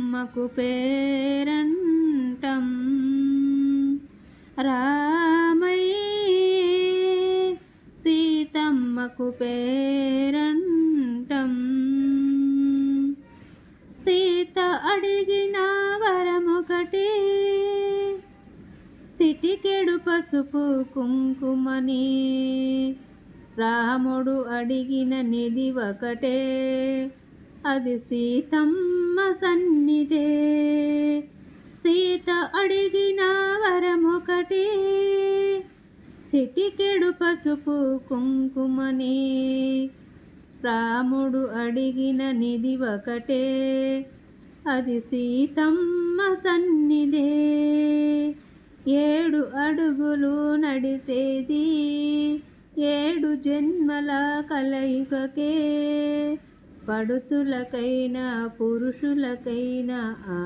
సీతమ్మకు పేరంటం రామయ్య సీతమ్మకు పేరంటం సీత అడిగిన వరమొకటి సిటికెడు పసుపు కుంకుమని రాముడు అడిగిన నిధి ఒకటే అది సీతమ్మ సన్నిధే సీత అడిగిన వరమొకటి సిటికెడు పసుపు కుంకుమని రాముడు అడిగిన నిధి ఒకటే అది సీతమ్మ సన్నిధే 7 అడుగులు నడిసేది 7 జన్మల కలయికకే పడుతులకైనా పురుషులకైనా ఆ